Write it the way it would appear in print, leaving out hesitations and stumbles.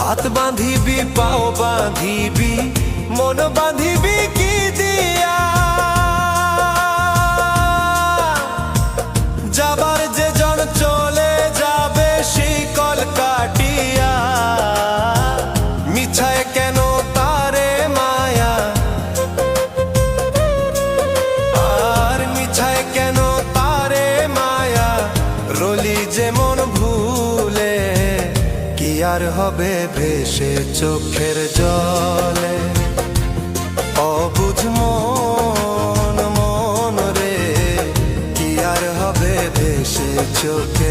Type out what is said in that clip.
হাত বাঁধিবি পাও বাঁধিবি মন বাঁধিবি কি দিয়া যাবার যে জন চলে যাবে শিকল কাটিয়া মিছায় কেন তারে মায়া আর মিছায় কেন তারে মায়া রলি যেমন ভুলে কি আর হবে ভেসে চোখের জলে অবুঝ মন মন রে কি আর হবে ভেসে চোখে